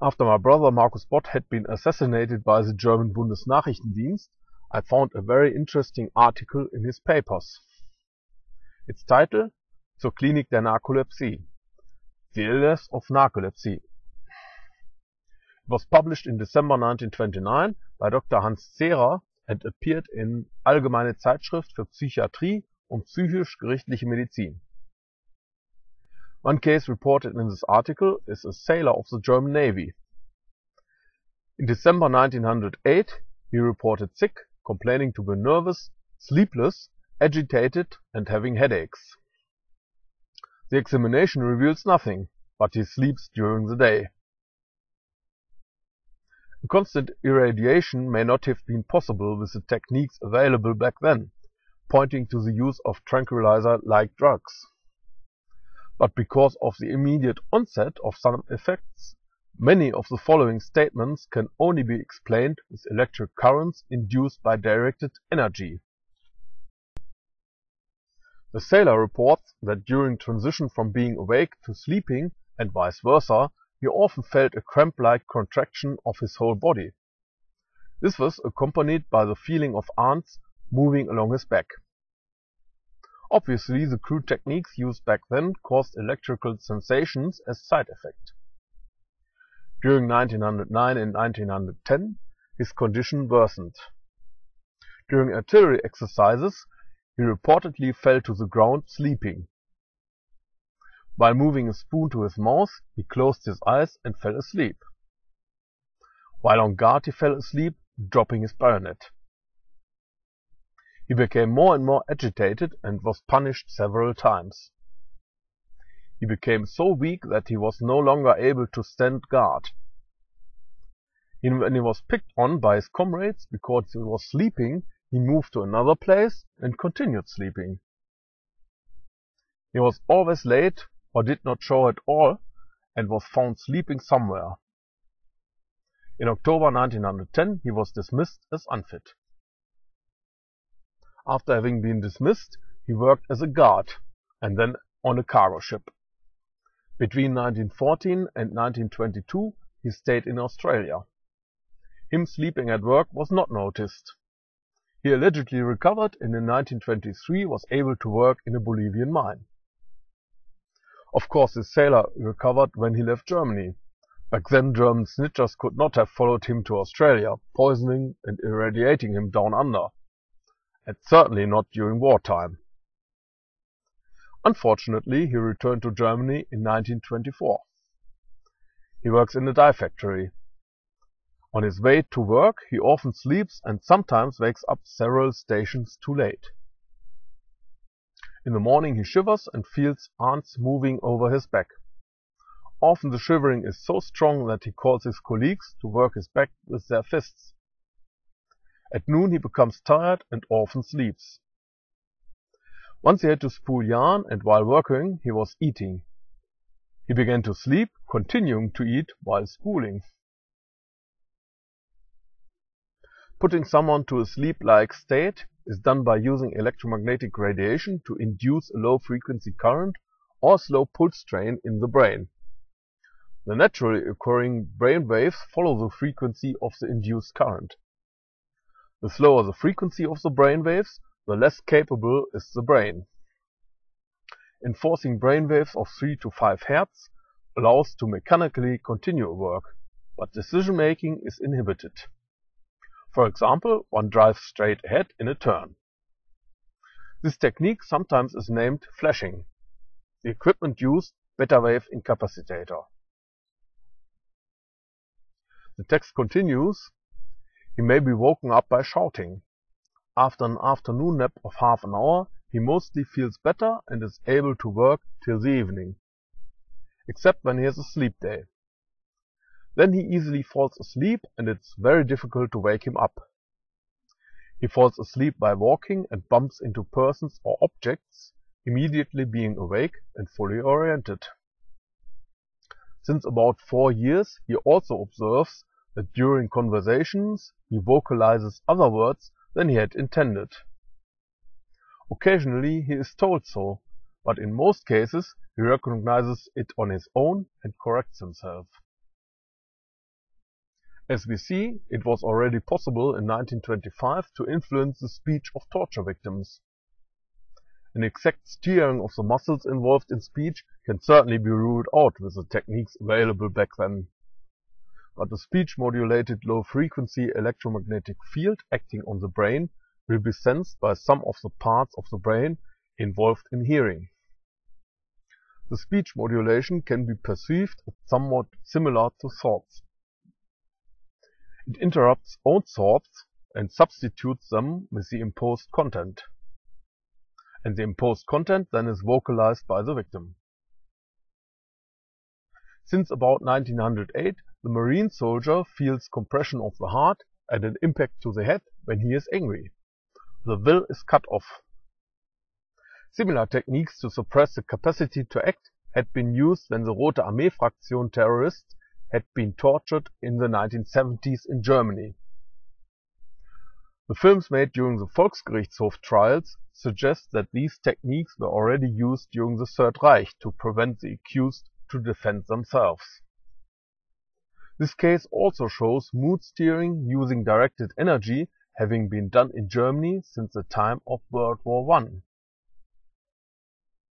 After my brother Markus Bott had been assassinated by the German Bundesnachrichtendienst, I found a very interesting article in his papers. Its title: Zur Klinik der Narkolepsie, The Illness of Narcolepsy. It was published in December 1929 by Dr. Hans Zehrer and appeared in Allgemeine Zeitschrift für Psychiatrie und psychisch-gerichtliche Medizin. One case reported in this article is a sailor of the German Navy. In December 1908 he reported sick, complaining to be nervous, sleepless, agitated and having headaches. The examination reveals nothing, but he sleeps during the day. A constant irradiation may not have been possible with the techniques available back then, pointing to the use of tranquilizer-like drugs. But because of the immediate onset of some effects, many of the following statements can only be explained with electric currents induced by directed energy. The sailor reports that during transition from being awake to sleeping and vice versa, he often felt a cramp-like contraction of his whole body. This was accompanied by the feeling of ants moving along his back. Obviously, the crude techniques used back then caused electrical sensations as side effect. During 1909 and 1910, his condition worsened. During artillery exercises, he reportedly fell to the ground sleeping. While moving a spoon to his mouth, he closed his eyes and fell asleep. While on guard, he fell asleep, dropping his bayonet. He became more and more agitated and was punished several times. He became so weak that he was no longer able to stand guard. When he was picked on by his comrades because he was sleeping, he moved to another place and continued sleeping. He was always late or did not show at all and was found sleeping somewhere. In October 1910 he was dismissed as unfit. After having been dismissed, he worked as a guard and then on a cargo ship. Between 1914 and 1922 he stayed in Australia. Him sleeping at work was not noticed. He allegedly recovered and in 1923 was able to work in a Bolivian mine. Of course, the sailor recovered when he left Germany. Back then German snitchers could not have followed him to Australia, poisoning and irradiating him down under. And certainly not during wartime. Unfortunately, he returned to Germany in 1924. He works in a dye factory. On his way to work, he often sleeps and sometimes wakes up several stations too late. In the morning he shivers and feels ants moving over his back. Often the shivering is so strong that he calls his colleagues to work his back with their fists. At noon he becomes tired and often sleeps. Once he had to spool yarn and while working he was eating. He began to sleep, continuing to eat while spooling. Putting someone to a sleep-like state is done by using electromagnetic radiation to induce a low-frequency current or slow pulse strain in the brain. The naturally occurring brain waves follow the frequency of the induced current. The slower the frequency of the brain waves, the less capable is the brain. Enforcing brain waves of 3 to 5 Hz allows to mechanically continue work, but decision-making is inhibited. For example, one drives straight ahead in a turn. This technique sometimes is named flashing. The equipment used beta wave incapacitator. The text continues. He may be woken up by shouting. After an afternoon nap of half an hour, he mostly feels better and is able to work till the evening, except when he has a sleep day. Then he easily falls asleep and it's very difficult to wake him up. He falls asleep by walking and bumps into persons or objects, immediately being awake and fully oriented. Since about 4 years, he also observes that during conversations he vocalizes other words than he had intended. Occasionally he is told so, but in most cases he recognizes it on his own and corrects himself. As we see, it was already possible in 1925 to influence the speech of torture victims. An exact steering of the muscles involved in speech can certainly be ruled out with the techniques available back then. But the speech-modulated low-frequency electromagnetic field acting on the brain will be sensed by some of the parts of the brain involved in hearing. The speech modulation can be perceived as somewhat similar to thoughts. It interrupts own thoughts and substitutes them with the imposed content. And the imposed content then is vocalized by the victim. Since about 1908, the Marine soldier feels compression of the heart and an impact to the head when he is angry. The will is cut off. Similar techniques to suppress the capacity to act had been used when the Rote Armee-Fraktion terrorists had been tortured in the 1970s in Germany. The films made during the Volksgerichtshof trials suggest that these techniques were already used during the Third Reich to prevent the accused to defend themselves. This case also shows mood steering using directed energy having been done in Germany since the time of World War I.